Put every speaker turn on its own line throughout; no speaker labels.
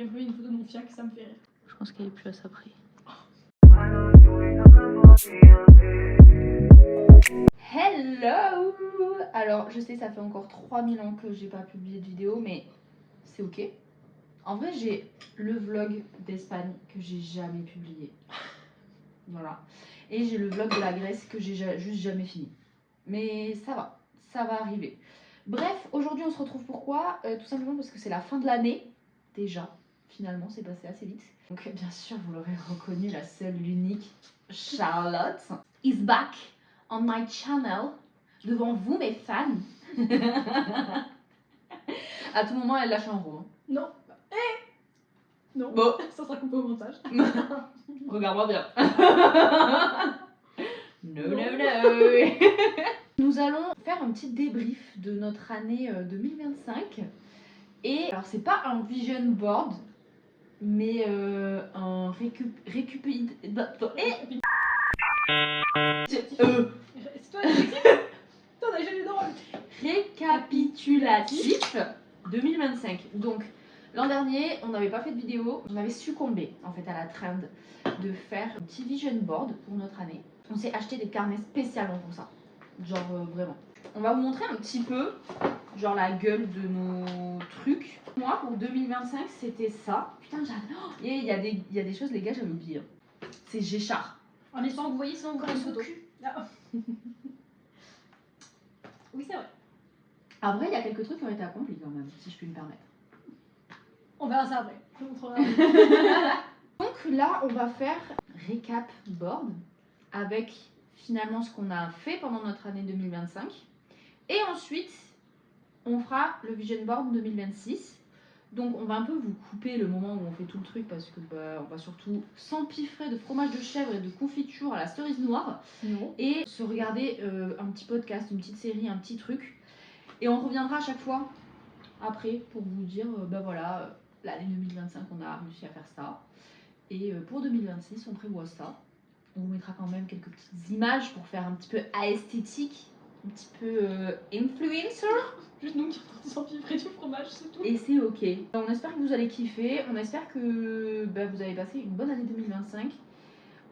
peu une photo de mon fiac, ça me fait rire.
Je pense qu'elle est plus à sa prix. Hello! Alors, je sais, ça fait encore 3000 ans que j'ai pas publié de vidéo, mais c'est ok. En vrai, j'ai le vlog d'Espagne que j'ai jamais publié. Voilà. Et j'ai le vlog de la Grèce que j'ai juste jamais fini. Mais ça va arriver. Bref, aujourd'hui on se retrouve pourquoi tout simplement parce que c'est la fin de l'année. Déjà, finalement, c'est passé assez vite. Donc bien sûr, vous l'aurez reconnu, la seule, l'unique Charlotte is back on my channel. Devant vous, mes fans. À tout moment, elle lâche un rond.
Non. Non.
Bon.
Ça sera coupé au montage.
Regarde-moi bien. No,
Non.
no, no. Nous allons faire un petit débrief de notre année 2025. Et alors, c'est pas un vision board, mais un
C'est toi, on a jamais drôle.
récapitulatif 2025. Donc, l'an dernier, on n'avait pas fait de vidéo. On avait succombé en fait à la trend de faire un petit vision board pour notre année. On s'est acheté des carnets spécialement pour ça. Genre vraiment. On va vous montrer un petit peu genre la gueule de nos trucs. Moi, pour 2025, c'était ça. Putain, j'adore. Et il y a des choses, les gars, j'avais oublié. C'est Géchard.
En espérant que vous voyez sinon encore une photo. Ah. Oui, c'est vrai.
Après, il y a quelques trucs qui ont été accomplis quand même, si je puis me permettre.
On verra ça après. Je vous montrerai.
Donc là, on va faire récap board avec finalement ce qu'on a fait pendant notre année 2025. Et ensuite, on fera le vision board 2026. Donc on va un peu vous couper le moment où on fait tout le truc parce que on va surtout s'empiffrer de fromage de chèvre et de confiture à la cerise noire
Non.
et se regarder un petit podcast, une petite série, un petit truc. Et on reviendra à chaque fois après pour vous dire voilà, l'année 2025 on a réussi à faire ça. Et pour 2026 on prévoit ça. On vous mettra quand même quelques petites images pour faire un petit peu esthétique, un petit peu influencer.
Juste nous qui sommes s'empiffrer du fromage, c'est tout.
Et c'est ok. On espère que vous allez kiffer. On espère que vous avez passé une bonne année 2025.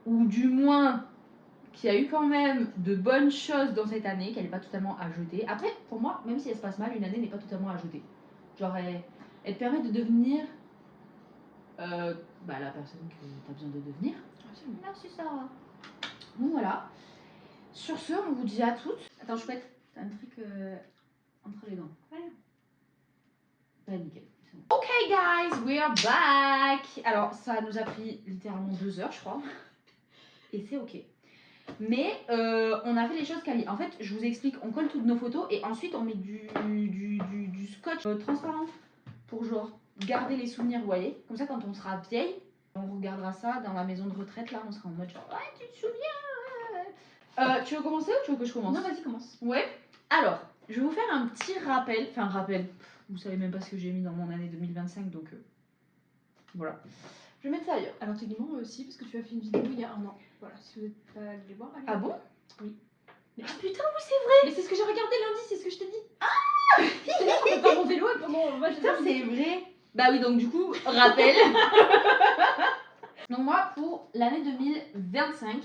Ou du moins qu'il y a eu quand même de bonnes choses dans cette année, qu'elle n'est pas totalement à jeter. Après, pour moi, même si elle se passe mal, une année n'est pas totalement à jeter. Genre, elle te permet de devenir la personne que tu as besoin de devenir.
Absolument.
Merci Sarah. Donc voilà. Sur ce, on vous dit à toutes. Attends, chouette, t'as un truc entre les dents.
Voilà.
Ouais, nickel. Ok guys, we are back. Alors ça nous a pris littéralement 2 heures je crois. Et c'est ok. Mais on a fait les choses quali. En fait, je vous explique, on colle toutes nos photos et ensuite on met du scotch transparent pour genre garder les souvenirs, vous voyez. Comme ça quand on sera vieille, on regardera ça dans la maison de retraite là, on sera en mode genre ouais tu te souviens. Tu veux commencer ou tu veux que je commence?
Non, vas-y, commence.
Ouais. Alors, je vais vous faire un petit rappel. Enfin, rappel. Vous savez même pas ce que j'ai mis dans mon année 2025, donc voilà. Je vais mettre ça ailleurs.
Alors, techniquement, aussi, parce que tu as fait une vidéo il y a 1 an. Voilà, si vous n'êtes pas allé les voir, allez.
Ah bon?
Oui.
Ah putain, oui, c'est vrai!
Mais c'est ce que j'ai regardé lundi, c'est ce que je t'ai dit. Ah je t'ai dit, par mon vélo et pendant. Ouais,
Putain, c'est vrai! Bah oui, donc du coup, rappel. Donc, moi, pour l'année 2025,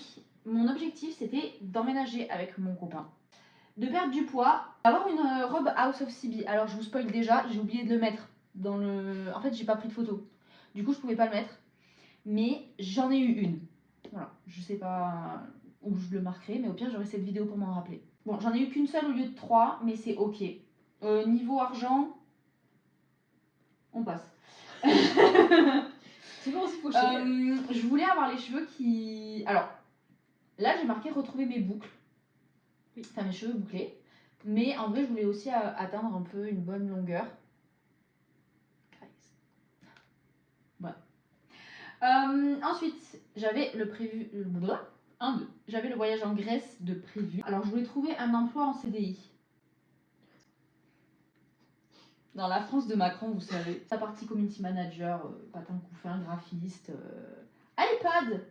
mon objectif c'était d'emménager avec mon copain, de perdre du poids, d'avoir une robe House of CB. Alors je vous spoil déjà, j'ai oublié de le mettre dans le... En fait j'ai pas pris de photo, du coup je pouvais pas le mettre, mais j'en ai eu une. Voilà, je sais pas où je le marquerai, mais au pire j'aurai cette vidéo pour m'en rappeler. Bon, j'en ai eu qu'une seule au lieu de 3, mais c'est ok. Niveau argent, on passe.
C'est bon, aussi fauché.
Je voulais avoir les cheveux qui... Alors, là j'ai marqué retrouver mes boucles. Oui, enfin mes cheveux bouclés. Mais en vrai, je voulais aussi atteindre un peu une bonne longueur. Voilà. Ensuite, j'avais le prévu... J'avais le voyage en Grèce de prévu. Alors, je voulais trouver un emploi en CDI. Dans la France de Macron, vous savez. La partie community manager, patin couffin, graphiste, iPad.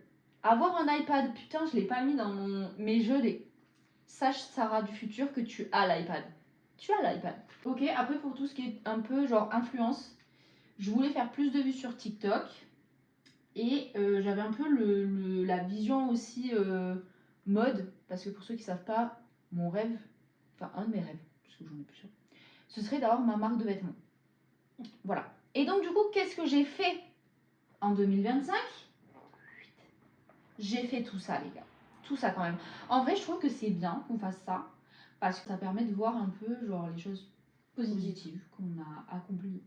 Avoir un iPad, putain, je l'ai pas mis dans mon... Mais je l'ai. Sache, Sarah du futur, que tu as l'iPad. Tu as l'iPad. Ok, après pour tout ce qui est un peu genre influence, Je voulais faire plus de vues sur TikTok. Et j'avais un peu la vision aussi mode. Parce que pour ceux qui ne savent pas, mon rêve, enfin un de mes rêves, parce que j'en ai plusieurs, ce serait d'avoir ma marque de vêtements. Voilà. Et donc du coup, qu'est-ce que j'ai fait en 2025 ? J'ai fait tout ça, les gars. Tout ça quand même. En vrai, je trouve que c'est bien qu'on fasse ça. Parce que ça permet de voir un peu genre les choses positives qu'on a accomplies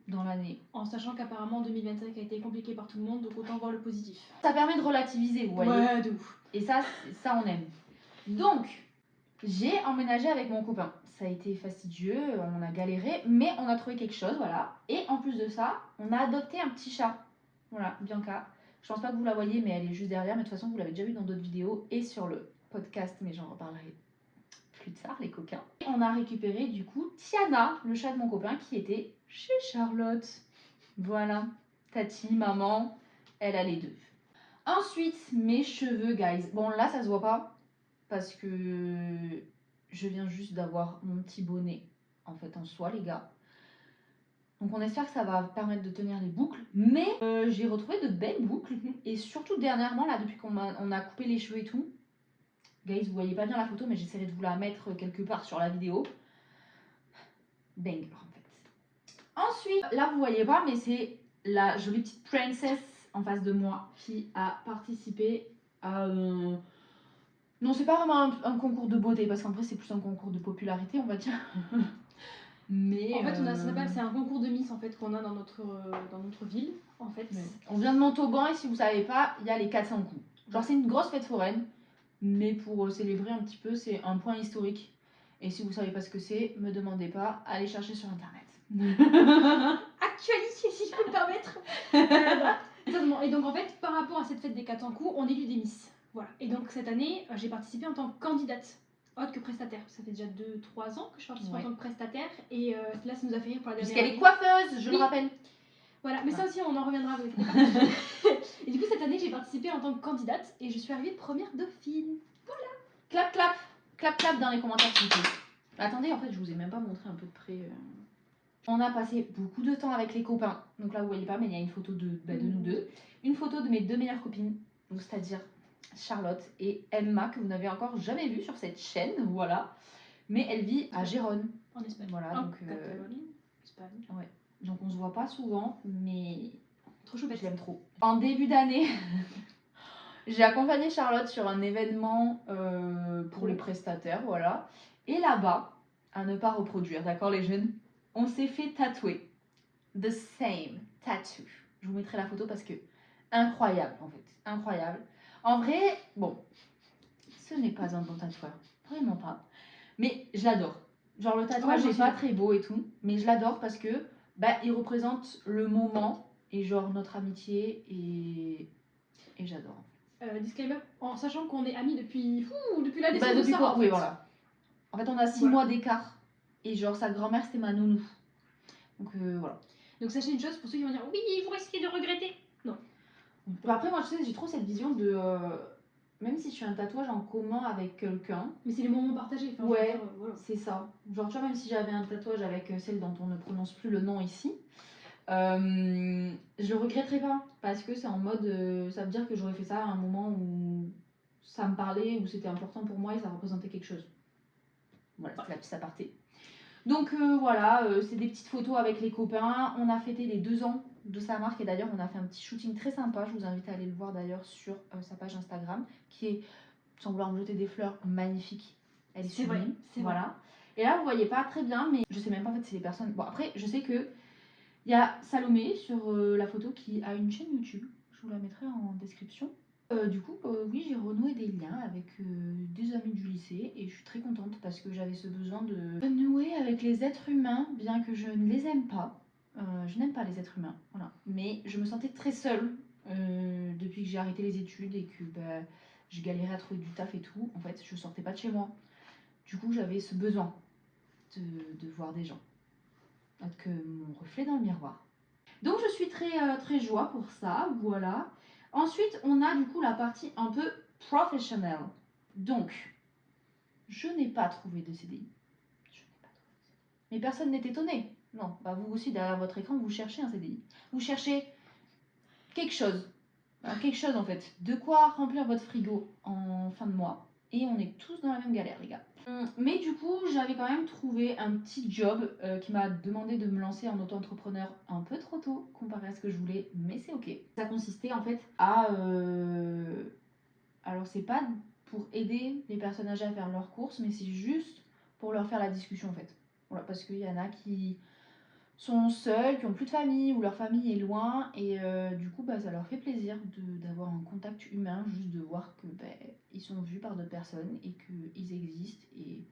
dans l'année.
En sachant qu'apparemment 2025 a été compliqué par tout le monde, donc autant voir le positif.
Ça permet de relativiser, vous voyez.
Ouais, de ouf.
Et ça on aime. Donc, j'ai emménagé avec mon copain. Ça a été fastidieux, on a galéré, mais on a trouvé quelque chose, voilà. Et en plus de ça, on a adopté un petit chat. Voilà, Bianca. Je pense pas que vous la voyez, mais elle est juste derrière. Mais de toute façon, vous l'avez déjà vu dans d'autres vidéos et sur le podcast, mais j'en reparlerai plus tard, les coquins. Et on a récupéré du coup Tiana, le chat de mon copain, qui était chez Charlotte. Voilà, tati, maman, elle a les deux. Ensuite, mes cheveux, guys. Bon, là, ça se voit pas parce que je viens juste d'avoir mon petit bonnet en fait en soi, les gars. Donc on espère que ça va permettre de tenir les boucles. Mais j'ai retrouvé de belles boucles. Et surtout dernièrement, là, depuis qu'on a coupé les cheveux et tout. Guys, vous voyez pas bien la photo, mais j'essaierai de vous la mettre quelque part sur la vidéo. Banger, en fait. Ensuite, là, vous voyez pas, mais c'est la jolie petite princess en face de moi qui a participé à... Non, c'est pas vraiment un concours de beauté, parce qu'en vrai, c'est plus un concours de popularité, on va dire. Mais
en fait, c'est un concours de Miss en fait qu'on a dans notre ville. En fait,
on vient de Montauban et si vous savez pas, il y a les 400 coups. Genre, c'est une grosse fête foraine, mais pour célébrer un petit peu, c'est un point historique. Et si vous savez pas ce que c'est, me demandez pas, allez chercher sur internet.
Actualité, si je peux me permettre. Exactement. Et donc en fait, par rapport à cette fête des 400 coups, on élit des Miss. Voilà. Et donc cette année, j'ai participé en tant que candidate, autre que prestataire. Ça fait déjà 2-3 ans que je participe en tant que prestataire. Et là, ça nous a fait rire pour la dernière
Puisqu'elle
année.
est coiffeuse, je le rappelle.
Voilà, mais ça aussi, on en reviendra. Vous inquiétez pas. Et du coup, cette année, j'ai participé en tant que candidate et je suis arrivée première dauphine. Voilà.
Clap, clap. Clap, clap dans les commentaires, s'il vous plaît. Attendez, en fait, je vous ai même pas montré un peu de près. On a passé beaucoup de temps avec les copains. Donc là, vous voyez pas, mais il y a une photo de nous deux. Une photo de mes deux meilleures copines, donc c'est-à-dire Charlotte et Emma, que vous n'avez encore jamais vu sur cette chaîne, voilà. Mais elle vit à Gérone.
En Espagne.
Voilà,
En
donc
Catalogne, Espagne.
ouais. Donc on se voit pas souvent, mais
trop chouette.
Je l'aime trop. En début d'année, j'ai accompagné Charlotte sur un événement pour les prestataires, voilà. Et là-bas, à ne pas reproduire, d'accord les jeunes, on s'est fait tatouer. The same tattoo. Je vous mettrai la photo parce que incroyable en fait, incroyable. En vrai, bon, ce n'est pas un bon tatoueur, vraiment pas. Mais je l'adore. Genre le tatouage n'est pas très beau et tout, mais je l'adore parce que il représente le moment et genre notre amitié et j'adore.
Disclaimer, en sachant qu'on est amis depuis la naissance de
depuis
Sarah.
oui, voilà. En fait, on a 6 mois d'écart et genre sa grand-mère c'était ma nounou. Donc voilà.
Donc sachez une chose, pour ceux qui vont dire oui, vous risquez de regretter. Non.
Après, moi, tu sais, j'ai trop cette vision de. Même si je fais un tatouage en commun avec quelqu'un.
Mais c'est les moments partagés. Enfin,
ouais,
voilà.
C'est ça. Genre, tu vois, même si j'avais un tatouage avec celle dont on ne prononce plus le nom ici, je le regretterais pas. Parce que c'est en mode. Ça veut dire que j'aurais fait ça à un moment où ça me parlait, où c'était important pour moi et ça représentait quelque chose. Voilà, c'était la petite aparté. Donc voilà, c'est des petites photos avec les copains. On a fêté les 2 ans de sa marque et d'ailleurs on a fait un petit shooting très sympa. Je vous invite à aller le voir d'ailleurs sur sa page Instagram qui est, sans vouloir me jeter des fleurs, magnifique. Elle est sublime.
C'est
voilà.
Vrai.
Et là vous voyez pas très bien, mais je sais même pas en fait c'est les personnes. Bon après je sais que il y a Salomé sur la photo qui a une chaîne YouTube. Je vous la mettrai en description. Du coup, oui, j'ai renoué des liens avec des amis du lycée et je suis très contente parce que j'avais ce besoin de renouer avec les êtres humains, bien que je ne les aime pas. Je n'aime pas les êtres humains, voilà. Mais je me sentais très seule depuis que j'ai arrêté les études et que je galérais à trouver du taf et tout. En fait, je sortais pas de chez moi. Du coup, j'avais ce besoin de voir des gens, que mon reflet dans le miroir. Donc, je suis très joie pour ça, voilà. Ensuite, on a du coup la partie un peu professionnelle. Donc, je n'ai pas trouvé de CDI. Mais personne n'est étonné. Non, bah vous aussi derrière votre écran, vous cherchez un CDI. Vous cherchez quelque chose. Quelque chose en fait. De quoi remplir votre frigo en fin de mois. Et on est tous dans la même galère, les gars. Mais du coup, j'avais quand même trouvé un petit job qui m'a demandé de me lancer en auto-entrepreneur un peu trop tôt comparé à ce que je voulais, mais c'est ok. Ça consistait en fait à... Alors c'est pas pour aider les personnes âgées à faire leurs courses, mais c'est juste pour leur faire la discussion en fait. Voilà, parce qu'il y en a qui sont seuls, qui ont plus de famille ou leur famille est loin et du coup bah, ça leur fait plaisir d'avoir un contact humain, juste de voir que ils sont vus par d'autres personnes et qu'ils existent et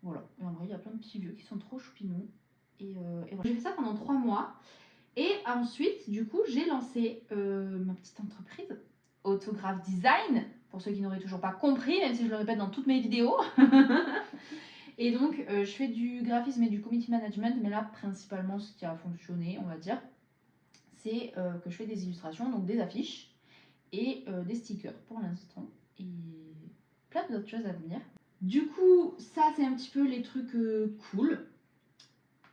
voilà. Et en vrai il y a plein de petits vieux qui sont trop choupinous et voilà. J'ai fait ça pendant 3 mois et ensuite du coup j'ai lancé ma petite entreprise Autographe Design, pour ceux qui n'auraient toujours pas compris, même si je le répète dans toutes mes vidéos. Et donc, je fais du graphisme et du community management, mais là, principalement, ce qui a fonctionné, on va dire, c'est que je fais des illustrations, donc des affiches et des stickers pour l'instant, et plein d'autres choses à venir. Du coup, ça, c'est un petit peu les trucs cool.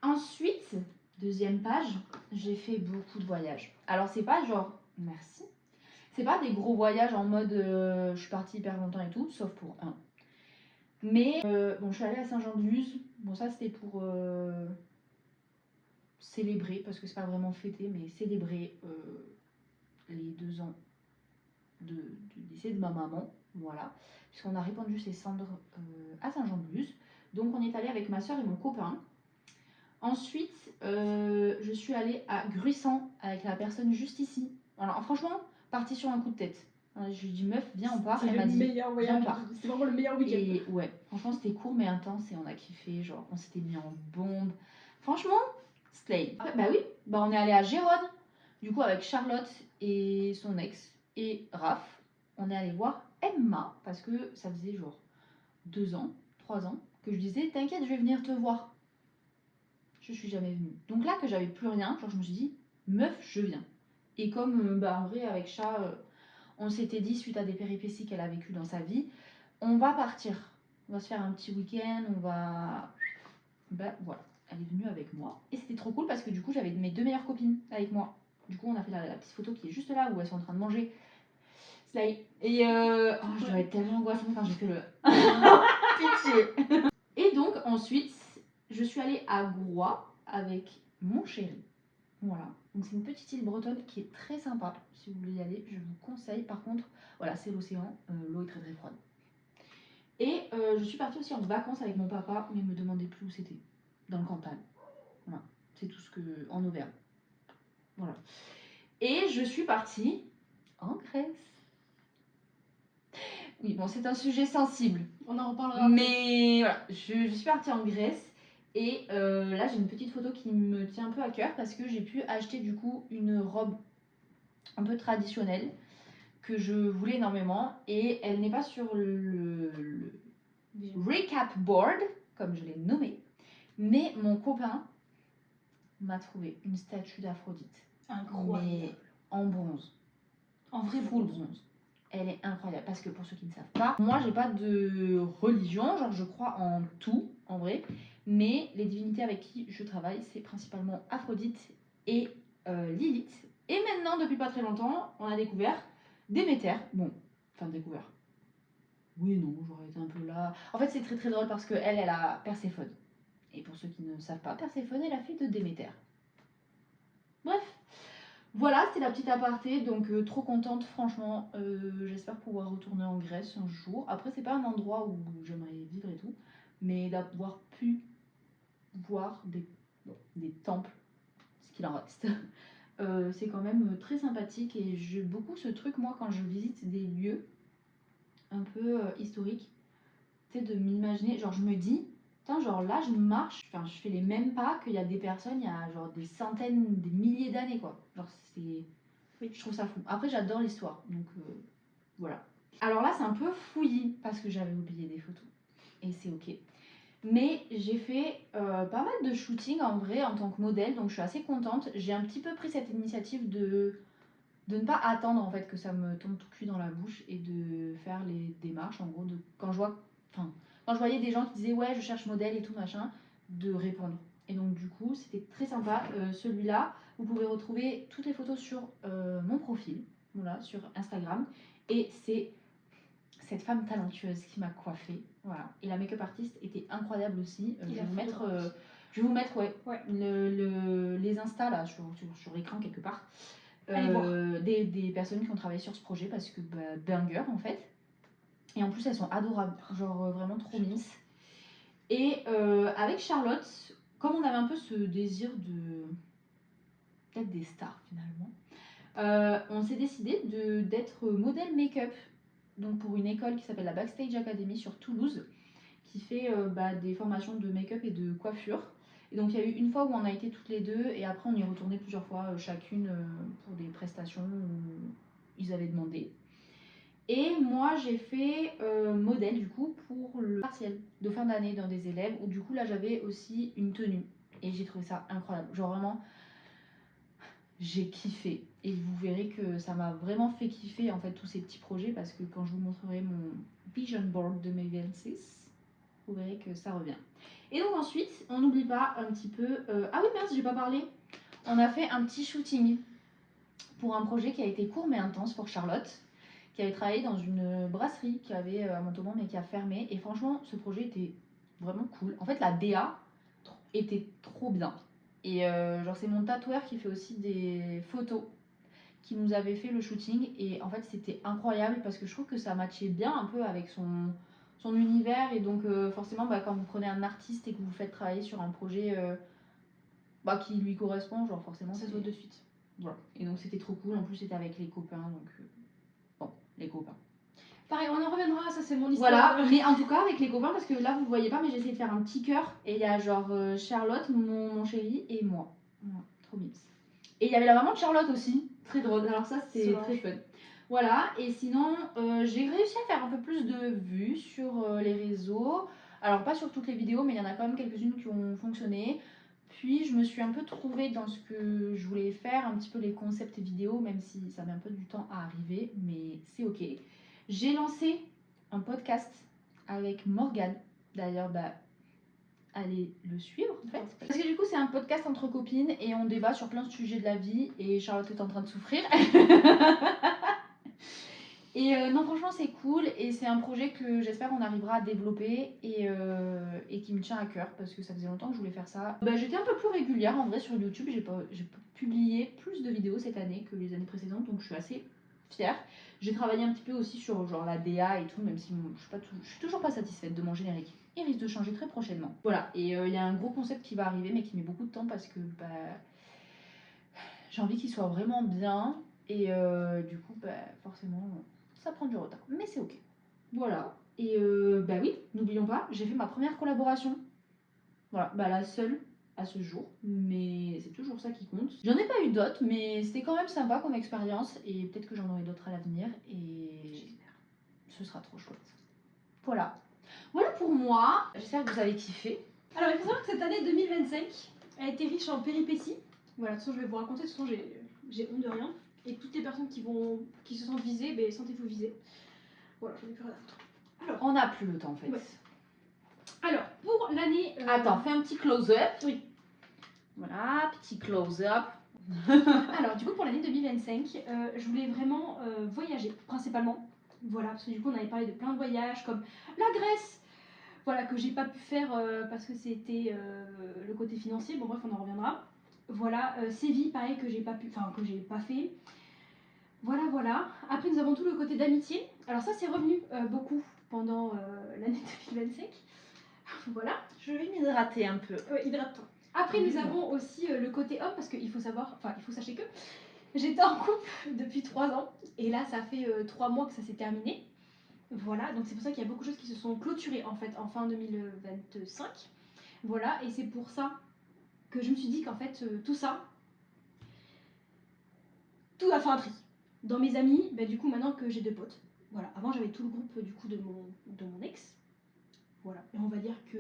Ensuite, deuxième page, j'ai fait beaucoup de voyages. Alors, c'est pas genre, merci, c'est pas des gros voyages en mode je suis partie hyper longtemps et tout, sauf pour un. Mais bon, je suis allée à Saint-Jean-de-Luz. Bon, ça c'était pour célébrer, parce que c'est pas vraiment fêter, mais célébrer les 2 ans du décès de ma maman. Voilà. Puisqu'on a répandu ses cendres à Saint-Jean-de-Luz. Donc on est allé avec ma soeur et mon copain. Ensuite, je suis allée à Gruissant avec la personne juste ici. Alors franchement, partie sur un coup de tête. Je lui ai dit meuf, viens, on part. Elle m'a dit
meilleur
viens, on
voyage.
part.
C'est vraiment le meilleur week-end.
Et ouais, franchement, c'était court mais intense et on a kiffé. Genre, on s'était mis en bombe. Franchement, slay. Après, bah oui, bah on est allé à Gérone. Du coup, avec Charlotte et son ex et Raph, on est allé voir Emma parce que ça faisait genre 2 ans, 3 ans que je disais t'inquiète, je vais venir te voir. Je suis jamais venue. Donc là que j'avais plus rien, genre je me suis dit meuf, je viens. Et comme bah en vrai avec Chat, on s'était dit suite à des péripéties qu'elle a vécues dans sa vie, on va partir. On va se faire un petit week-end, on va... Ben voilà, elle est venue avec moi. Et c'était trop cool parce que du coup j'avais mes 2 meilleures copines avec moi. Du coup on a fait la petite photo qui est juste là où elles sont en train de manger. Slay. Et oh, je dois être tellement angoissante quand j'ai fait le... Pitié. Et donc ensuite, je suis allée à Groix avec mon chéri. Voilà. Donc c'est une petite île bretonne qui est très sympa. Si vous voulez y aller, je vous conseille. Par contre, voilà, c'est l'océan. L'eau est très très froide. Et je suis partie aussi en vacances avec mon papa, mais me demandez plus où c'était. Dans le Cantal. Voilà. C'est tout ce que... En Auvergne. Voilà. Et je suis partie en Grèce. Oui, bon, c'est un sujet sensible.
On en reparlera après.
Mais voilà, je suis partie en Grèce. Et là, j'ai une petite photo qui me tient un peu à cœur parce que j'ai pu acheter du coup une robe un peu traditionnelle que je voulais énormément. Et elle n'est pas sur le recap board, comme je l'ai nommé. Mais mon copain m'a trouvé une statue d'Aphrodite.
Incroyable.
Mais en bronze.
En vrai
Full bronze. Elle est incroyable parce que pour ceux qui ne savent pas, moi j'ai pas de religion, genre je crois en tout en vrai, mais les divinités avec qui je travaille c'est principalement Aphrodite et Lilith. Et maintenant depuis pas très longtemps on a découvert Déméter. Bon, enfin découvert. Oui non, j'aurais été un peu là. En fait c'est très très drôle parce que elle a Perséphone. Et pour ceux qui ne savent pas, Perséphone est la fille de Déméter. Bref. Voilà, c'était la petite aparté, donc trop contente, franchement. J'espère pouvoir retourner en Grèce un jour. Après, c'est pas un endroit où j'aimerais vivre et tout, mais d'avoir pu voir des temples, ce qu'il en reste, c'est quand même très sympathique. Et j'ai beaucoup ce truc, moi, quand je visite des lieux un peu historiques, tu sais, de m'imaginer, genre je me dis, putain, genre là, je marche, enfin, je fais les mêmes pas qu'il y a des personnes, il y a genre des centaines, des milliers d'années, quoi. Genre, c'est... Oui, je trouve ça fou. Après, j'adore l'histoire, donc voilà. Alors là, c'est un peu fouillis parce que j'avais oublié des photos. Et c'est ok. Mais j'ai fait pas mal de shooting en vrai en tant que modèle, donc je suis assez contente. J'ai un petit peu pris cette initiative de ne pas attendre en fait que ça me tombe tout cuit dans la bouche et de faire les démarches en gros de quand je vois, enfin quand je voyais des gens qui disaient ouais je cherche modèle et tout machin, de répondre Et donc du coup, c'était très sympa. Celui-là, vous pouvez retrouver toutes les photos sur mon profil, voilà, sur Instagram. Et c'est cette femme talentueuse qui m'a coiffée. Voilà. Et la make-up artiste était incroyable aussi. Je vais vous mettre
Ouais.
les Insta là sur l'écran quelque part.
Allez voir.
Des personnes qui ont travaillé sur ce projet parce que banger en fait. Et en plus elles sont adorables, genre vraiment trop mimes. Et avec Charlotte, comme on avait un peu ce désir de d'être des stars finalement, on s'est décidé d'être modèle make-up, donc pour une école qui s'appelle la Backstage Academy sur Toulouse, qui fait des formations de make-up et de coiffure. Et donc il y a eu une fois où on a été toutes les deux et après on y est retourné plusieurs fois chacune pour des prestations où ils avaient demandé. Et moi j'ai fait modèle du coup pour le partiel de fin d'année dans des élèves où du coup là j'avais aussi une tenue et j'ai trouvé ça incroyable. Genre vraiment j'ai kiffé et vous verrez que ça m'a vraiment fait kiffer en fait tous ces petits projets parce que quand je vous montrerai mon vision board 2026, vous verrez que ça revient. Et donc ensuite on n'oublie pas un petit peu, ah oui mince j'ai pas parlé, on a fait un petit shooting pour un projet qui a été court mais intense pour Charlotte, qui avait travaillé dans une brasserie qui avait à Montauban mais qui a fermé. Et franchement, ce projet était vraiment cool. En fait, la DA était trop bien. Et genre, c'est mon tatoueur qui fait aussi des photos qui nous avait fait le shooting. Et en fait, c'était incroyable parce que je trouve que ça matchait bien un peu avec son univers. Et donc, forcément, quand vous prenez un artiste et que vous le faites travailler sur un projet qui lui correspond, genre forcément,
Ça se voit de suite.
Voilà. Et donc, c'était trop cool. En plus, c'était avec les copains. Donc, les copains.
Pareil, on en reviendra, ça c'est mon histoire.
Voilà, mais en tout cas avec les copains, parce que là vous le voyez pas, mais j'essaie de faire un petit cœur. Et il y a genre Charlotte, mon chéri et moi. Voilà, trop mimes. Et il y avait la maman de Charlotte aussi, très drôle. Alors ça c'était très fun. Voilà, et sinon j'ai réussi à faire un peu plus de vues sur les réseaux. Alors pas sur toutes les vidéos, mais il y en a quand même quelques-unes qui ont fonctionné. Puis je me suis un peu trouvée dans ce que je voulais faire, un petit peu les concepts vidéo, même si ça met un peu du temps à arriver, mais c'est ok. J'ai lancé un podcast avec Morgane. D'ailleurs, allez le suivre en fait. Parce que du coup, c'est un podcast entre copines et on débat sur plein de sujets de la vie. Et Charlotte est en train de souffrir. Et non, franchement, c'est cool. Et c'est un projet que j'espère on arrivera à développer et qui me tient à cœur parce que ça faisait longtemps que je voulais faire ça. J'étais un peu plus régulière en vrai sur YouTube. J'ai publié plus de vidéos cette année que les années précédentes. Donc je suis assez fière. J'ai travaillé un petit peu aussi sur genre la DA et tout, même si je suis toujours pas satisfaite de mon générique. Il risque de changer très prochainement. Voilà, et il y a un gros concept qui va arriver, mais qui met beaucoup de temps parce que j'ai envie qu'il soit vraiment bien. Et du coup, forcément, ça prend du retard. Mais c'est ok. Voilà. Et oui, n'oublions pas, j'ai fait ma première collaboration. Voilà, la seule à ce jour, mais c'est toujours ça qui compte. J'en ai pas eu d'autres, mais c'était quand même sympa comme expérience et peut-être que j'en aurai d'autres à l'avenir et ce sera trop chouette. Voilà. Voilà pour moi. J'espère que vous avez kiffé.
Alors il faut savoir que cette année 2025 a été riche en péripéties. Voilà, de toute façon je vais vous raconter, de toute façon j'ai honte de rien. Et toutes les personnes qui se sentent visées, sentez-vous visées. Voilà, j'en ai plus rien à foutre.
Alors, on n'a plus le temps en fait.
Ouais. Alors, pour l'année...
Attends, fais un petit close-up.
Oui.
Voilà, petit close-up.
Alors, du coup, pour l'année 2025, je voulais vraiment voyager, principalement. Voilà, parce que du coup, on avait parlé de plein de voyages, comme la Grèce, voilà, que j'ai pas pu faire parce que c'était le côté financier. Bon, bref, on en reviendra. Voilà, Séville, pareil, que j'ai pas fait. Voilà. Après, nous avons tout le côté d'amitié. Alors ça, c'est revenu beaucoup pendant l'année 2025. Voilà.
Je vais m'hydrater un peu.
Hydrate-toi. Après, nous avons aussi le côté homme, parce qu'il faut sachez que j'étais en couple depuis 3 ans, et là, ça fait 3 mois que ça s'est terminé. Voilà, donc c'est pour ça qu'il y a beaucoup de choses qui se sont clôturées en fait en fin 2025. Voilà, et c'est pour ça que je me suis dit qu'en fait, tout a fait un tri. Dans mes amis, du coup, maintenant que j'ai 2 potes, voilà, avant j'avais tout le groupe du coup de mon ex. Voilà, et on va dire que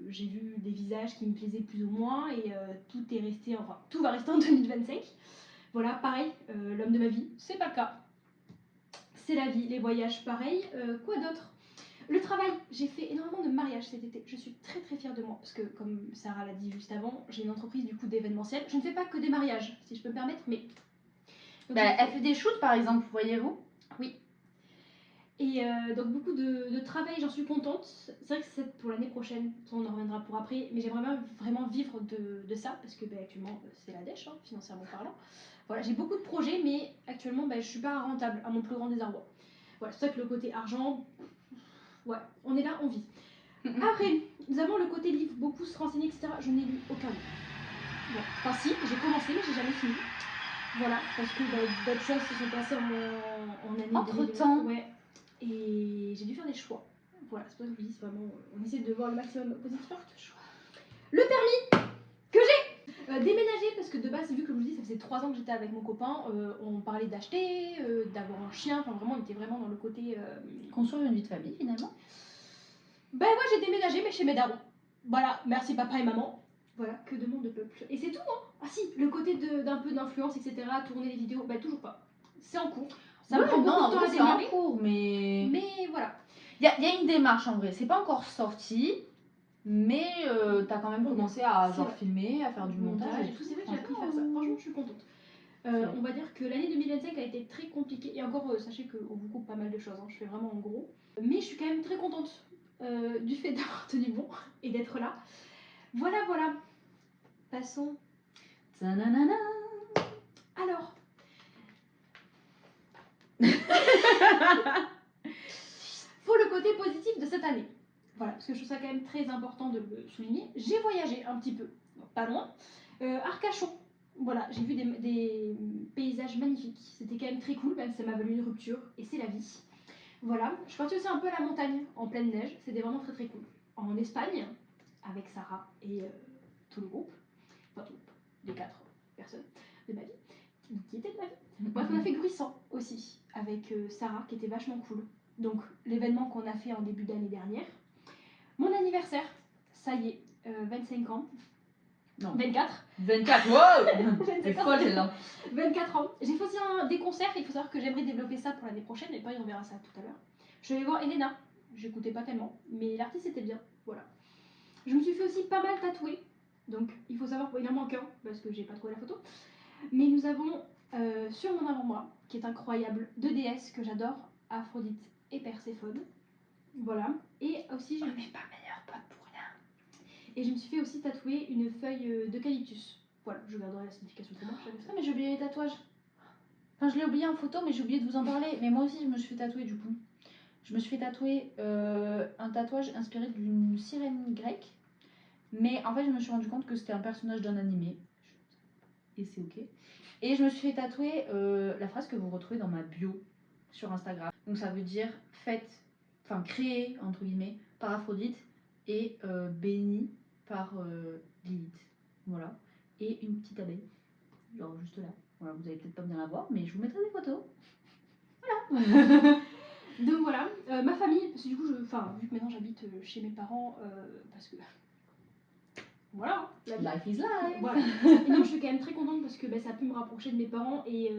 j'ai vu des visages qui me plaisaient plus ou moins et tout va rester en 2025. Voilà, pareil, l'homme de ma vie, c'est pas le cas. C'est la vie, les voyages, pareil. Quoi d'autre ? Le travail, j'ai fait énormément de mariages cet été. Je suis très très fière de moi parce que, comme Sarah l'a dit juste avant, j'ai une entreprise du coup d'événementiel. Je ne fais pas que des mariages, si je peux me permettre, mais. Donc,
Bah, elle fait des shoots par exemple, voyez-vous.
Oui. Et donc beaucoup de travail, j'en suis contente. C'est vrai que c'est pour l'année prochaine, on en reviendra pour après, mais j'aimerais vraiment vivre de ça parce que actuellement c'est la dèche, hein, financièrement parlant. Voilà, j'ai beaucoup de projets, mais actuellement je suis pas rentable à mon plus grand désarroi. Voilà, c'est pour ça que le côté argent, ouais, on est là, on vit. Après, nous avons le côté livre, beaucoup se renseigner, etc. Je n'ai lu aucun livre. Bon, enfin si, j'ai commencé, mais j'ai jamais fini. Voilà, parce que d'autres choses se sont passées en année.
Entre-temps.
Ouais, et j'ai dû faire des choix. Voilà, c'est pour ça que je vous dis, c'est vraiment, on essaie de voir le maximum positif. Le permis que j'ai déménager, parce que de base, vu que comme je vous dis, ça faisait 3 ans que j'étais avec mon copain, on parlait d'acheter, d'avoir un chien, enfin vraiment, on était vraiment dans le côté.
Construire une vie de famille finalement.
Ben ouais, j'ai déménagé, mais chez mes darons. Voilà, merci papa et maman. Voilà, que demande le peuple. Et c'est tout, hein. Ah si, le côté d'un peu d'influence, etc., tourner les vidéos, toujours pas. C'est en cours. Ça me prend beaucoup de temps à démarrer.
C'est en cours, mais
voilà.
Il y a une démarche en vrai, c'est pas encore sorti, mais t'as quand même commencé à filmer, à faire du montage et tout.
C'est vrai que j'ai appris à faire ça. Franchement, je suis contente. On va dire que l'année 2025 a été très compliquée. Et encore, sachez qu'on vous coupe pas mal de choses, hein. Je fais vraiment en gros. Mais je suis quand même très contente du fait d'avoir tenu bon et d'être là. Voilà. Passons.
Ta-na-na-na.
Alors. Faut le côté positif de cette année. Voilà, parce que je trouve ça quand même très important de le souligner. J'ai voyagé un petit peu, pas loin. Arcachon, voilà, j'ai vu des paysages magnifiques. C'était quand même très cool, même si ça m'a valu une rupture, et c'est la vie. Voilà, je suis partie aussi un peu à la montagne, en pleine neige. C'était vraiment très très cool. En Espagne, avec Sarah et tout le groupe. Enfin, tout le groupe, les 4 personnes de ma vie. Qui étaient de ma vie. Bref, on a fait Gruissant aussi, avec Sarah, qui était vachement cool. Donc, l'événement qu'on a fait en début d'année dernière. Mon anniversaire, ça y est, 25 ans.
Non.
24.
24, wow. C'est folle celle-là.
24 ans. J'ai fait aussi des concerts, il faut savoir que j'aimerais développer ça pour l'année prochaine, et pas, on verra ça tout à l'heure. Je suis allée voir Elena, j'écoutais pas tellement, mais l'artiste était bien, voilà. Je me suis fait aussi pas mal tatouer, donc il faut savoir, il en manque un, parce que j'ai pas trouvé la photo. Mais nous avons sur mon avant-bras, qui est incroyable, 2 déesses que j'adore, Aphrodite et Perséphone. Voilà. Et aussi,
On n'est pas meilleurs potes pour rien.
Et je me suis fait aussi tatouer une feuille d'eucalyptus. Voilà, je garderai la signification pour moi.
Ah, mais j'ai oublié les tatouages. Enfin, je l'ai oublié en photo, mais j'ai oublié de vous en parler. Mais moi aussi, je me suis fait tatouer du coup. Je me suis fait tatouer un tatouage inspiré d'une sirène grecque. Mais en fait, je me suis rendu compte que c'était un personnage d'un animé. Et c'est ok. Et je me suis fait tatouer la phrase que vous retrouvez dans ma bio sur Instagram. Donc ça veut dire créé entre guillemets par Aphrodite et béni par Lilith. Voilà. Et une petite abeille. Genre juste là. Voilà, vous allez peut-être pas bien la voir, mais je vous mettrai des photos.
Voilà. Donc voilà, ma famille, parce que du coup, vu que maintenant j'habite chez mes parents, parce que. Voilà,
Life is life.
Voilà. Et non, je suis quand même très contente parce que ça a pu me rapprocher de mes parents et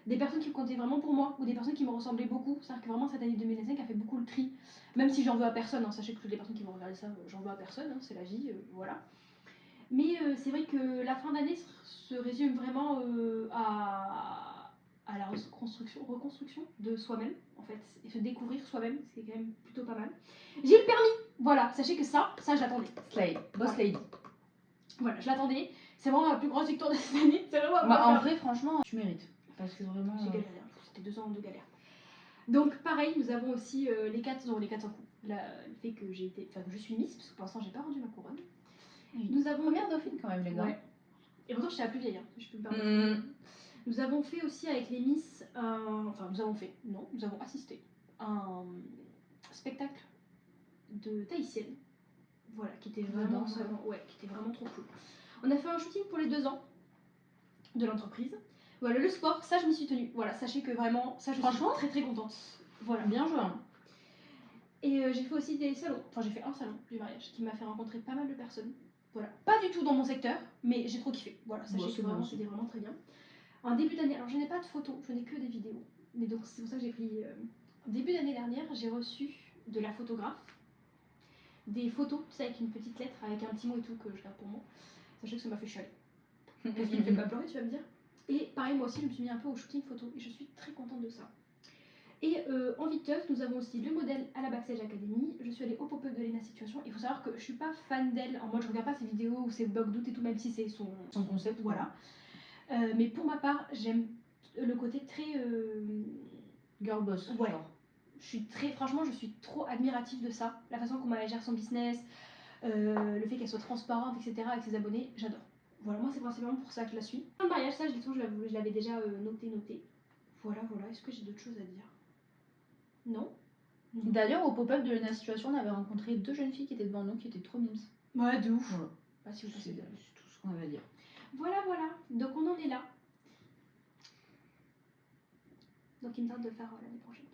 des personnes qui comptaient vraiment pour moi ou des personnes qui me ressemblaient beaucoup. C'est-à-dire que vraiment cette année 2025 a fait beaucoup le tri, même si j'en veux à personne. Hein. Sachez que toutes les personnes qui vont regarder ça, j'en veux à personne, hein. C'est la vie, voilà. Mais c'est vrai que la fin d'année se résume vraiment à la reconstruction de soi-même, en fait, et se découvrir soi-même, ce qui est quand même plutôt pas mal. J'ai le permis, voilà, sachez que ça je l'attendais.
Slay, boss lady.
Voilà, je l'attendais. C'est vraiment la plus grosse victoire de cette année. C'est vraiment
en vrai, franchement, tu mérites. Parce que vraiment.
J'ai galéré, c'était 2 ans de galère. Donc, pareil, nous avons aussi les 400 coups. Le fait que j'ai été. Enfin, que je suis Miss, parce que pour l'instant, j'ai pas rendu ma couronne. Nous avons.
Première dauphine quand même, les gars.
Ouais. Et pourtant, j'étais la plus vieille, hein, si je peux me permettre. Nous avons fait aussi avec les Miss. Nous avons assisté à un spectacle de tahitienne. Voilà, qui était vraiment trop cool. On a fait un shooting pour les 2 ans de l'entreprise. Voilà, le sport, ça je m'y suis tenue. Voilà, sachez que vraiment, ça je suis très très contente. Voilà.
Bien joué.
Et j'ai fait aussi des salons. Enfin, j'ai fait un salon du mariage qui m'a fait rencontrer pas mal de personnes. Voilà, pas du tout dans mon secteur, mais j'ai trop kiffé. Voilà, sachez que vraiment c'était vraiment très bien. En début d'année, alors je n'ai pas de photos, je n'ai que des vidéos. Mais donc c'est pour ça que j'ai pris. En début d'année dernière, j'ai reçu de la photographe, des photos, tu sais, avec une petite lettre, avec un petit mot et tout que je garde pour moi. Sachez que ça m'a fait chialer. Parce qu'il ne fait pas pleurer, tu vas me dire. Et pareil, moi aussi, je me suis mis un peu au shooting photo et je suis très contente de ça. Et en vite teuf, nous avons aussi le modèle à la Backstage Academy. Je suis allée au pop-up de Lena Situation. Il faut savoir que je suis pas fan d'elle, en mode je regarde pas ses vidéos ou ses blogs d'août et tout, même si c'est son concept, voilà. Mais pour ma part, j'aime le côté très
girl boss.
Ouais.
Genre.
Franchement, je suis trop admirative de ça. La façon comment elle gère son business, le fait qu'elle soit transparente, etc. avec ses abonnés, j'adore. Voilà, moi c'est principalement pour ça que je la suis. Le mariage, ça, je l'avais déjà noté. Voilà. Est-ce que j'ai d'autres choses à dire? Non.
D'ailleurs, au pop-up de Lena Situation, on avait rencontré 2 jeunes filles qui étaient devant nous, qui étaient trop mimes.
Ouais, de ouf.
Voilà.
Pas si vous
C'est
pensez.
tout ce qu'on avait à dire.
Voilà. Donc on en est là. Donc il me tarde de faire l'année prochaine.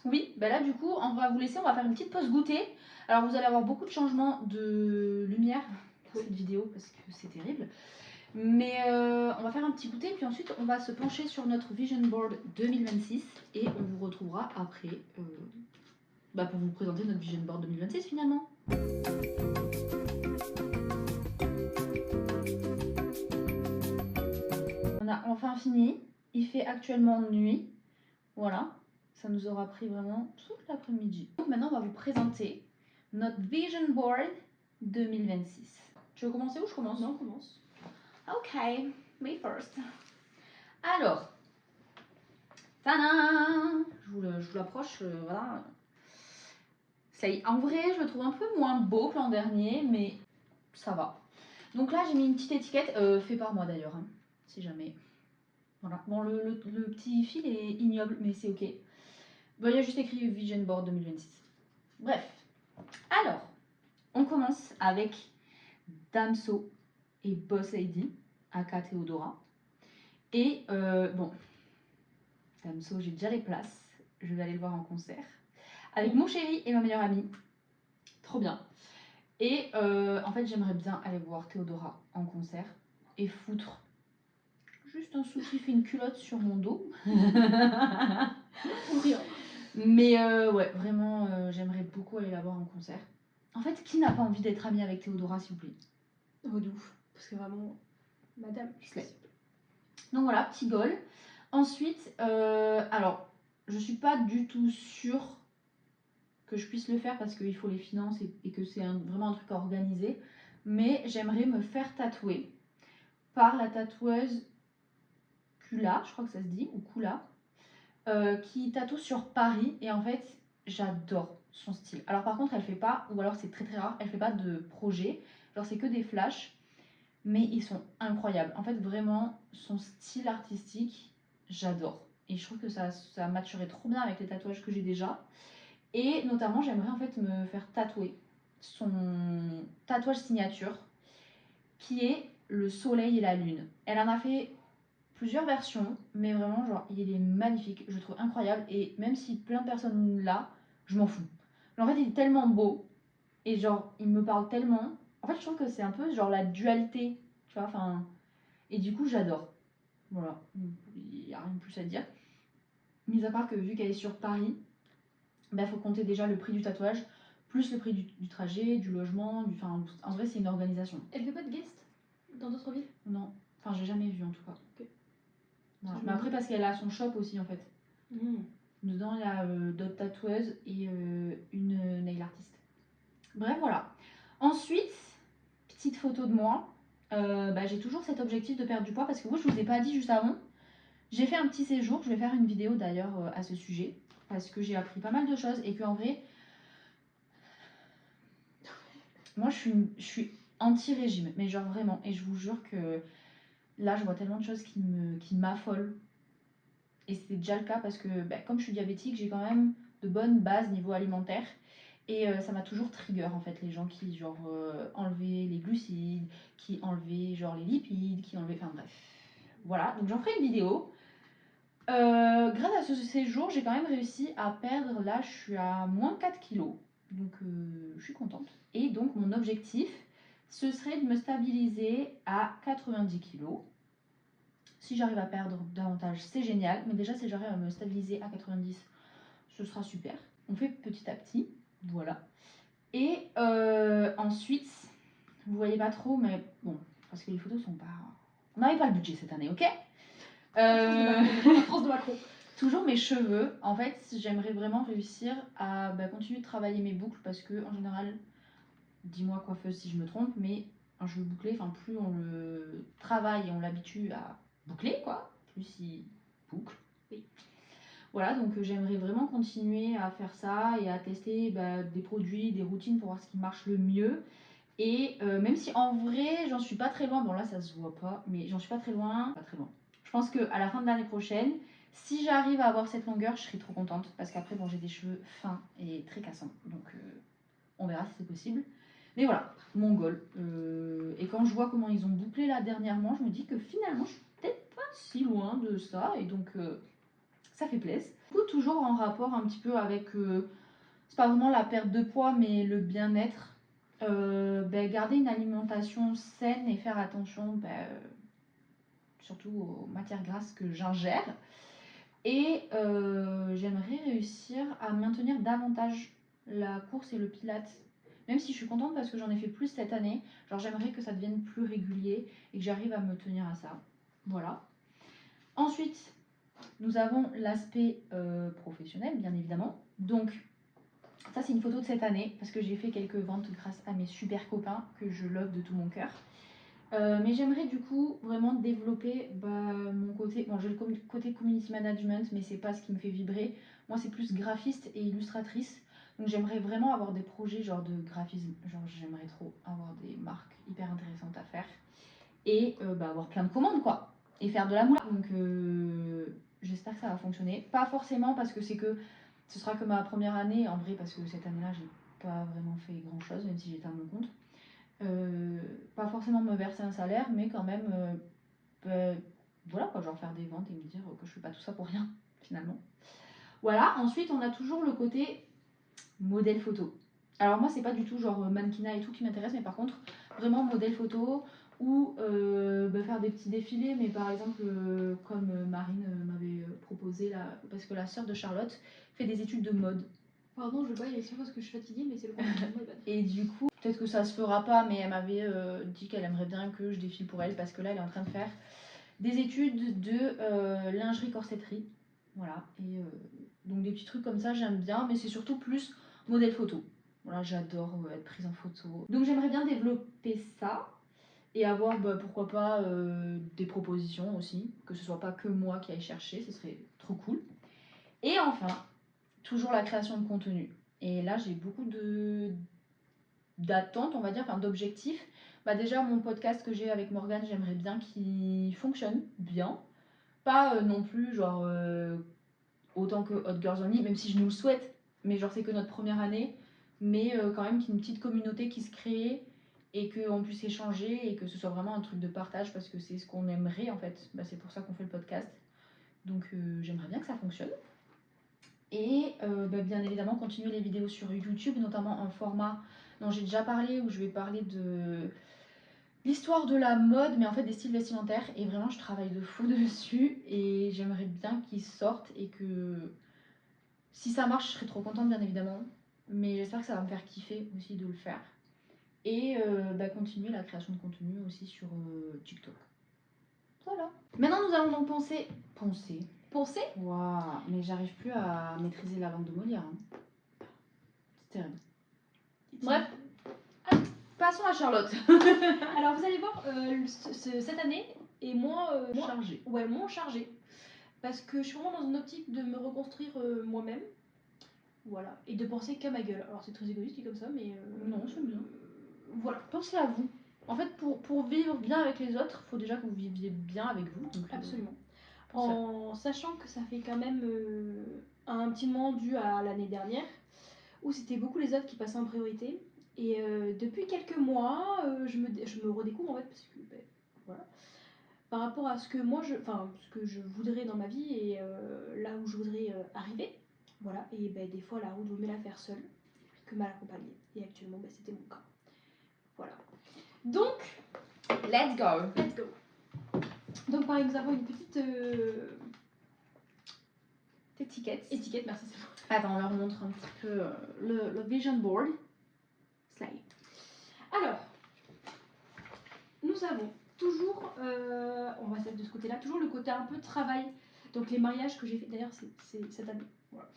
Oui, bah là du coup, on va vous laisser, on va faire une petite pause goûter. Alors vous allez avoir beaucoup de changements de lumière dans cette vidéo parce que c'est terrible. Mais on va faire un petit goûter, puis ensuite on va se pencher sur notre Vision Board 2026 et on vous retrouvera après pour vous présenter notre Vision Board 2026 finalement. On a enfin fini, il fait actuellement nuit, voilà, ça nous aura pris vraiment tout l'après-midi. Donc maintenant on va vous présenter notre Vision Board 2026. Tu veux commencer ou je commence?
Non, on commence.
Ok, me first. Alors, tadam! Je vous l'approche, voilà. Ça y est, en vrai, je le trouve un peu moins beau que l'an dernier, mais ça va. Donc là, j'ai mis une petite étiquette, fait par moi d'ailleurs, hein, si jamais. Voilà. Bon, le petit fil est ignoble, mais c'est ok. Bon, il y a juste écrit Vision Board 2026. Bref. Alors, on commence avec Damso et Boss Lady, aka Théodora. Et bon, Damso, j'ai déjà les places. Je vais aller le voir en concert. Avec mon chéri et ma meilleure amie. Trop bien. Et en fait, j'aimerais bien aller voir Théodora en concert et foutre juste un soutif et une culotte sur mon dos. Mais ouais, vraiment, j'aimerais beaucoup aller la voir en concert. En fait, qui n'a pas envie d'être amie avec Théodora, s'il vous plaît?
Oh, de ouf. Parce que vraiment, madame, je sais.
Donc voilà, petit goal. Ensuite, alors, je suis pas du tout sûre que je puisse le faire parce qu'il faut les finances et que c'est vraiment un truc à organiser. Mais j'aimerais me faire tatouer par la tatoueuse Kula, je crois que ça se dit, ou Kula, qui tatoue sur Paris. Et en fait, j'adore son style. Alors par contre, elle fait pas, ou alors c'est très très rare, elle fait pas de projet. Genre c'est que des flashs, mais ils sont incroyables. En fait, vraiment, son style artistique, j'adore. Et je trouve que ça matcherait trop bien avec les tatouages que j'ai déjà. Et notamment, j'aimerais en fait me faire tatouer son tatouage signature, qui est le soleil et la lune. Elle en a fait plusieurs versions, mais vraiment, genre, il est magnifique. Je le trouve incroyable. Et même si plein de personnes l'ont, je m'en fous. En fait, il est tellement beau. Et genre, il me parle tellement. En fait, je trouve que c'est un peu genre la dualité. Tu vois, enfin. Et du coup, j'adore. Voilà. Il n'y a rien de plus à dire. Mis à part que vu qu'elle est sur Paris, bah, faut compter déjà le prix du tatouage, plus le prix du trajet, du logement, enfin, en vrai, c'est une organisation.
Elle fait pas de guest dans d'autres villes?
Non. Enfin, j'ai jamais vu en tout cas.
Ok.
Voilà. Mais après, parce qu'elle a son shop aussi en fait.
Mmh.
Dedans, il y a d'autres tatoueuses et une nail artiste. Bref, voilà. Ensuite, petite photo de moi. J'ai toujours cet objectif de perdre du poids parce que moi, je vous ai pas dit juste avant. J'ai fait un petit séjour. Je vais faire une vidéo d'ailleurs à ce sujet parce que j'ai appris pas mal de choses et qu'en vrai, moi, je suis anti-régime, mais genre vraiment. Et je vous jure que là, je vois tellement de choses qui m'affolent. Et c'est déjà le cas parce que comme je suis diabétique, j'ai quand même de bonnes bases niveau alimentaire. Et ça m'a toujours trigger en fait, les gens qui genre enlevaient les glucides, qui enlevaient genre les lipides, qui enlevaient... Enfin bref. Voilà, donc j'en ferai une vidéo. Grâce à ce séjour, j'ai quand même réussi à perdre, là je suis à moins 4 kilos. Donc je suis contente. Et donc mon objectif, ce serait de me stabiliser à 90 kilos. Si j'arrive à perdre davantage, c'est génial. Mais déjà, si j'arrive à me stabiliser à 90, ce sera super. on fait petit à petit, voilà. Et ensuite, vous voyez pas trop, mais bon, parce que les photos sont pas... On n'avait pas le budget cette année, ok.
La France de Macron.
Toujours mes cheveux. En fait, j'aimerais vraiment réussir à continuer de travailler mes boucles parce que, en général, dis-moi coiffeuse si je me trompe, mais un cheveu bouclé, plus on le travaille et on l'habitue à boucler, quoi, plus il boucle.
Oui.
Voilà, donc j'aimerais vraiment continuer à faire ça et à tester des produits, des routines pour voir ce qui marche le mieux. Et même si en vrai, j'en suis pas très loin, bon là ça se voit pas, mais j'en suis pas très loin. Je pense qu'à la fin de l'année prochaine, si j'arrive à avoir cette longueur, je serai trop contente. Parce qu'après, bon, j'ai des cheveux fins et très cassants. Donc on verra si c'est possible. Mais voilà, mon goal. Et quand je vois comment ils ont bouclé là dernièrement, je me dis que finalement, je suis peut-être pas si loin de ça. Et donc, ça fait plaisir. Du coup, toujours en rapport un petit peu avec... c'est pas vraiment la perte de poids, mais le bien-être. Garder une alimentation saine et faire attention surtout aux matières grasses que j'ingère. Et j'aimerais réussir à maintenir davantage la course et le pilates. Même si je suis contente parce que j'en ai fait plus cette année, genre j'aimerais que ça devienne plus régulier et que j'arrive à me tenir à ça. Voilà. Ensuite, nous avons l'aspect professionnel, bien évidemment. Donc, ça c'est une photo de cette année parce que j'ai fait quelques ventes grâce à mes super copains que je love de tout mon cœur. Mais j'aimerais du coup vraiment développer mon côté. Bon, j'ai le côté community management, mais c'est pas ce qui me fait vibrer. Moi, c'est plus graphiste et illustratrice. Donc, j'aimerais vraiment avoir des projets genre de graphisme. Genre, j'aimerais trop avoir des marques hyper intéressantes à faire et avoir plein de commandes quoi. Et faire de la moula. Donc, j'espère que ça va fonctionner. Pas forcément parce que ce sera que ma première année en vrai, parce que cette année-là, j'ai pas vraiment fait grand chose, même si j'étais à mon compte. Pas forcément me verser un salaire, mais quand même, voilà quoi, genre faire des ventes et me dire que je fais pas tout ça pour rien, finalement. Voilà, ensuite on a toujours le côté modèle photo. Alors moi c'est pas du tout genre mannequinat et tout qui m'intéresse, mais par contre vraiment modèle photo ou faire des petits défilés, mais par exemple comme Marine m'avait proposé là, parce que la sœur de Charlotte fait des études de mode.
Pardon, je baille c'est parce que je suis fatiguée, mais c'est le problème.
Et du coup, peut-être que ça se fera pas, mais elle m'avait dit qu'elle aimerait bien que je défile pour elle parce que là, elle est en train de faire des études de lingerie corsetterie. Voilà. Et donc des petits trucs comme ça, j'aime bien, mais c'est surtout plus modèle photo. Voilà, j'adore être prise en photo. Donc j'aimerais bien développer ça et avoir, pourquoi pas, des propositions aussi, que ce soit pas que moi qui aille chercher, ce serait trop cool. Et enfin, toujours la création de contenu. Et là, j'ai beaucoup d'attentes, on va dire, d'objectifs. Déjà, mon podcast que j'ai avec Morgane, j'aimerais bien qu'il fonctionne bien. Pas non plus, genre, autant que Hot Girls Only, même si je nous le souhaite, mais genre, c'est que notre première année. Mais quand même qu'il y ait une petite communauté qui se crée et qu'on puisse échanger et que ce soit vraiment un truc de partage parce que c'est ce qu'on aimerait en fait. C'est pour ça qu'on fait le podcast. Donc, j'aimerais bien que ça fonctionne. Et bien évidemment continuer les vidéos sur YouTube, notamment un format dont j'ai déjà parlé, où je vais parler de l'histoire de la mode, mais en fait des styles vestimentaires. Et vraiment je travaille de fou dessus et j'aimerais bien qu'ils sortent et que si ça marche je serais trop contente bien évidemment. Mais j'espère que ça va me faire kiffer aussi de le faire. Et continuer la création de contenu aussi sur TikTok. Voilà. Maintenant nous allons donc Poncer. Waouh, mais j'arrive plus à maîtriser la langue de Molière. Hein. C'est terrible. Bref, passons à Charlotte.
Alors vous allez voir, cette année est moins
chargée.
Ouais, moins chargée. Parce que je suis vraiment dans une optique de me reconstruire moi-même. Voilà. Et de penser qu'à ma gueule. Alors c'est très égoïste dit comme ça, mais...
Non, c'est bien.
Voilà.
Pensez à vous. En fait, pour vivre bien avec les autres, il faut déjà que vous viviez bien avec vous. Donc,
absolument. En sachant que ça fait quand même un petit moment dû à l'année dernière, où c'était beaucoup les autres qui passaient en priorité. Et depuis quelques mois, je me redécouvre en fait, parce que voilà, par rapport à ce que moi ce que je voudrais dans ma vie et là où je voudrais arriver. Voilà, et des fois la route vaut mieux la faire seule que mal accompagnée. Et actuellement, c'était mon cas. Voilà. Donc,
let's go.
Let's go. Donc par exemple, une petite
étiquette,
merci, c'est bon.
Attends, on leur montre un petit peu le vision board. Slide.
Alors, nous avons toujours, on va de ce côté-là, toujours le côté un peu travail. Donc les mariages que j'ai fait, d'ailleurs c'est cette année. Voilà.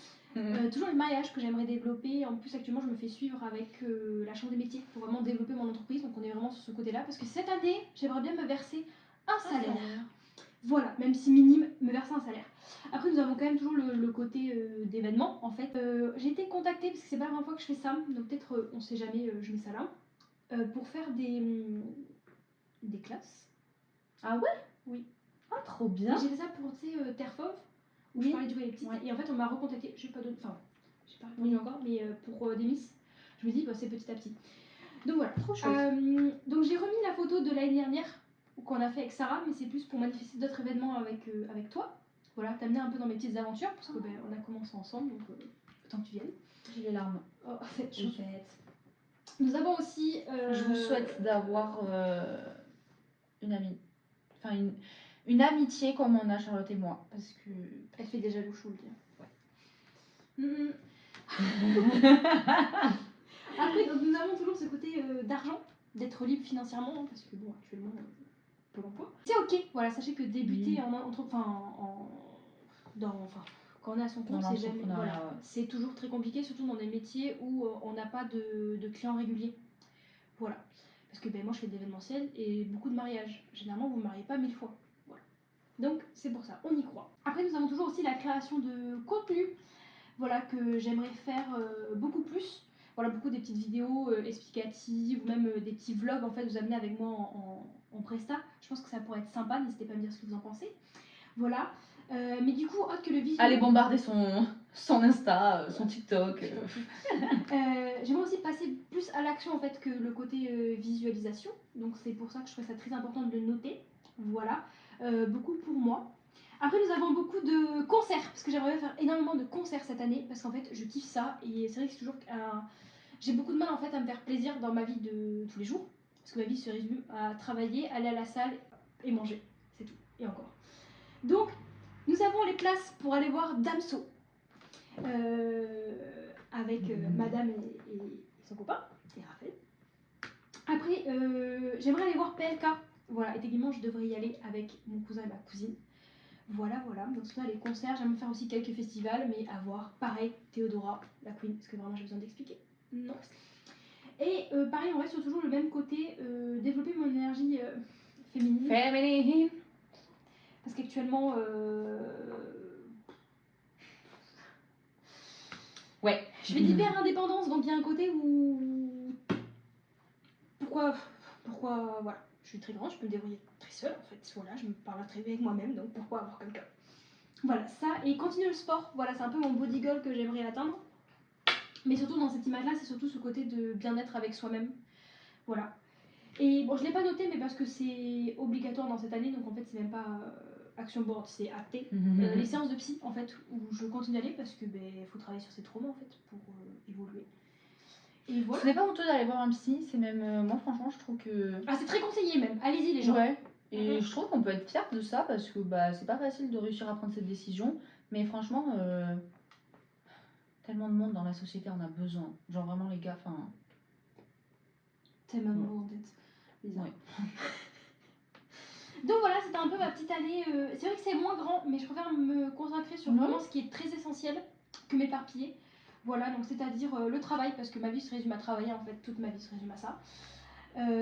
Toujours les mariages que j'aimerais développer. En plus actuellement je me fais suivre avec la chambre des métiers pour vraiment développer mon entreprise. Donc on est vraiment sur ce côté-là parce que cette année j'aimerais bien me verser un salaire. Voilà, même si minime, me verser un salaire. Après nous avons quand même toujours le côté d'événement en fait. J'ai été contactée parce que c'est pas la première fois que je fais ça. Donc peut-être on sait jamais, je mets ça là. Pour faire des classes.
Ah ouais?
Oui.
Ah, trop bien.
J'ai fait ça pour, tu sais, Terre Fauve, où
Oui.
je parlais du les petites.
Ouais.
Et en fait, on m'a recontacté, j'ai pas donné, enfin, j'ai pas répondu encore, mais pour des Miss. Je me dis, bah, c'est petit à petit. Donc voilà.
Trop chouette.
Donc j'ai remis la photo de l'année dernière, qu'on a fait avec Sarah, mais c'est plus pour manifester d'autres événements avec toi. Voilà, t'amener un peu dans mes petites aventures, parce que on a commencé ensemble, donc autant que tu viennes.
J'ai les larmes.
Oh, cette chouette. Nous avons aussi.
Je vous souhaite d'avoir une amie. Enfin, une amitié comme on a Charlotte et moi. Parce que.
Elle fait déjà louche, je vous le dis. Ouais. Après, donc, nous avons toujours ce côté d'argent, d'être libre financièrement, hein, parce que bon, actuellement, Pôle emploi. C'est ok, voilà, sachez que débuter quand on est à son compte, c'est jamais, voilà, c'est toujours très compliqué, surtout dans des métiers où on n'a pas de clients réguliers. Voilà. Parce que moi je fais de l'événementiel et beaucoup de mariages. Généralement vous ne mariez pas 1000 fois. Voilà. Donc c'est pour ça, on y croit. Après nous avons toujours aussi la création de contenu. Voilà, que j'aimerais faire beaucoup plus. Voilà, beaucoup des petites vidéos explicatives ou même des petits vlogs en fait, vous amener avec moi en presta. Je pense que ça pourrait être sympa, n'hésitez pas à me dire ce que vous en pensez. Voilà. Mais du coup, autre que le visuel.
Allez bombarder son Insta, son TikTok.
J'aimerais aussi passer plus à l'action en fait que le côté visualisation. Donc c'est pour ça que je trouve ça très important de le noter. Voilà. Beaucoup pour moi. Après, nous avons beaucoup de concerts, parce que j'aimerais faire énormément de concerts cette année, parce qu'en fait, je kiffe ça, et c'est vrai que c'est toujours j'ai beaucoup de mal en fait à me faire plaisir dans ma vie de tous les jours, parce que ma vie se résume à travailler, aller à la salle et manger, c'est tout, et encore. Donc, nous avons les places pour aller voir Damso, avec Madame et son copain, et Raphaël. Après, j'aimerais aller voir PLK, voilà, et techniquement, je devrais y aller avec mon cousin et ma cousine. Voilà. Donc ça, les concerts, j'aimerais faire aussi quelques festivals, mais à voir. Pareil, Théodora, la Queen, est-ce que vraiment j'ai besoin d'expliquer? Non. Et pareil, on reste sur toujours le même côté, développer mon énergie féminine.
Féminine.
Parce qu'actuellement,
ouais.
Je fais d'hyper indépendance, donc il y a un côté où pourquoi voilà, je suis très grande, je peux me débrouiller très seule en fait. Voilà, je me parle très bien avec moi-même, donc pourquoi avoir quelqu'un? Voilà, ça, et continuer le sport, voilà, c'est un peu mon body goal que j'aimerais atteindre. Mais surtout dans cette image-là, c'est surtout ce côté de bien-être avec soi-même. Voilà. Et bon, je ne l'ai pas noté, mais parce que c'est obligatoire dans cette année, donc en fait, c'est même pas action board, c'est acté. Les séances de psy, en fait, où je continue d'aller parce que faut travailler sur ses traumas, en fait, pour évoluer. Et voilà.
Ce n'est pas honteux d'aller voir un psy, c'est même. Moi, franchement, je trouve que.
Ah, c'est très conseillé même, allez-y les gens.
Ouais. Et je trouve qu'on peut être fier de ça parce que c'est pas facile de réussir à prendre cette décision. Mais franchement, tellement de monde dans la société en a besoin. Genre vraiment les gars, enfin.
Tellement de mots en tête.
Ouais.
Donc voilà, c'était un peu ma petite année. C'est vrai que c'est moins grand, mais je préfère me concentrer sur vraiment ce qui est très essentiel que m'éparpiller. Voilà, donc c'est-à-dire le travail, parce que ma vie se résume à travailler en fait, toute ma vie se résume à ça.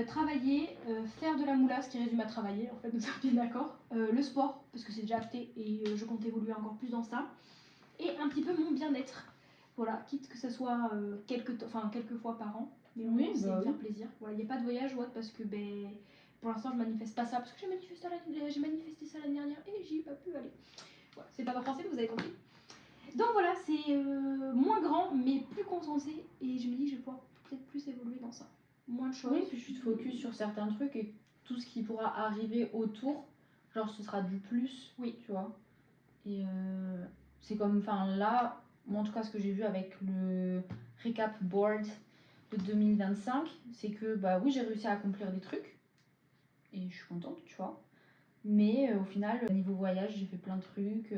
Travailler, faire de la moula, ce qui résume à travailler, en fait, nous sommes bien d'accord. Le sport, parce que c'est déjà acté et je compte évoluer encore plus dans ça. Et un petit peu mon bien-être. Voilà, quitte que ce soit quelques fois par an, mais au moins c'est me faire plaisir. Voilà, il n'y a pas de voyage ou autre parce que pour l'instant je manifeste pas ça, parce que j'ai manifesté ça l'année dernière et j'y ai pas pu aller. Voilà, c'est pas ma français, mais vous avez compris. Donc voilà, c'est moins grand mais plus concentré et je me dis que je vais pouvoir peut-être plus évoluer dans ça. Moins de choses.
Oui, puis tu te focuses sur certains trucs et tout ce qui pourra arriver autour, genre ce sera du plus,
oui,
tu vois. Et c'est comme, enfin là, moi en tout cas ce que j'ai vu avec le recap board de 2025, c'est que oui, j'ai réussi à accomplir des trucs et je suis contente, tu vois. Mais au final, niveau voyage, j'ai fait plein de trucs.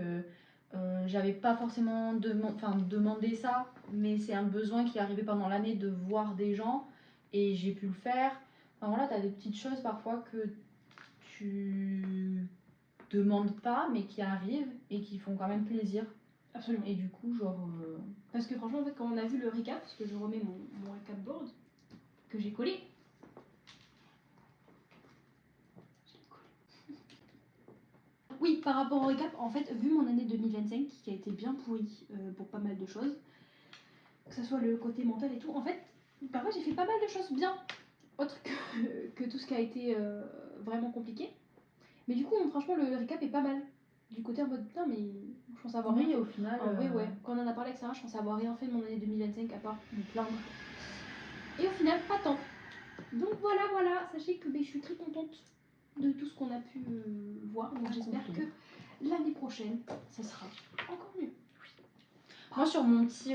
J'avais pas forcément demandé ça, mais c'est un besoin qui est arrivé pendant l'année de voir des gens et j'ai pu le faire. Enfin voilà, t'as des petites choses parfois que tu demandes pas mais qui arrivent et qui font quand même plaisir.
Absolument.
Et du coup, genre.
Parce que franchement, en fait, quand on a vu le recap, parce que je remets mon recap board que j'ai collé. Oui, par rapport au récap, en fait, vu mon année 2025 qui a été bien pourrie pour pas mal de choses, que ce soit le côté mental et tout, en fait, parfois j'ai fait pas mal de choses bien, autre que tout ce qui a été vraiment compliqué. Mais du coup, franchement, le récap est pas mal. Du côté en mode putain, mais je pense avoir rien
Oui,
fait.
au final.
En vrai, ouais. Quand on en a parlé avec Sarah, je pense avoir rien fait de mon année 2025 à part me plaindre. Et au final, pas tant. Donc voilà, sachez que je suis très contente de tout ce qu'on a pu voir. Donc j'espère que l'année prochaine, ça sera encore mieux.
Moi, sur mon petit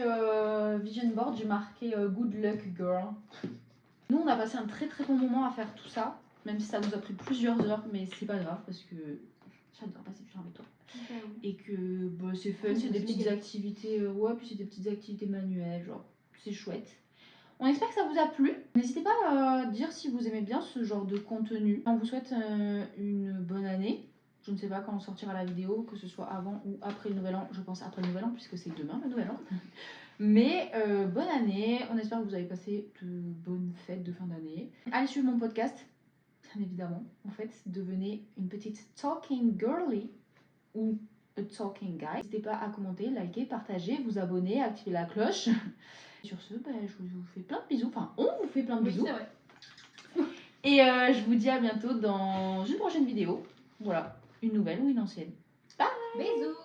vision board, j'ai marqué Good luck, girl. Nous, on a passé un très très bon moment à faire tout ça, même si ça nous a pris plusieurs heures, mais c'est pas grave parce que j'adore passer du temps avec toi. Et que bah, c'est fun, c'est des petites activités, ouais, puis c'est des petites activités manuelles, genre c'est chouette. On espère que ça vous a plu. N'hésitez pas à dire si vous aimez bien ce genre de contenu. On vous souhaite une bonne année. Je ne sais pas quand on sortira la vidéo, que ce soit avant ou après le nouvel an. Je pense après le nouvel an puisque c'est demain le nouvel an. Mais bonne année. On espère que vous avez passé de bonnes fêtes de fin d'année. Allez suivre mon podcast, bien évidemment. En fait, devenez une petite talking girly ou a talking guy. N'hésitez pas à commenter, liker, partager, vous abonner, activer la cloche. Sur ce, bah, je vous fais plein de bisous. Enfin, on vous fait plein de bisous.
Oui, c'est vrai.
Et je vous dis à bientôt dans une prochaine vidéo. Voilà, une nouvelle ou une ancienne. Bye.
Bisous.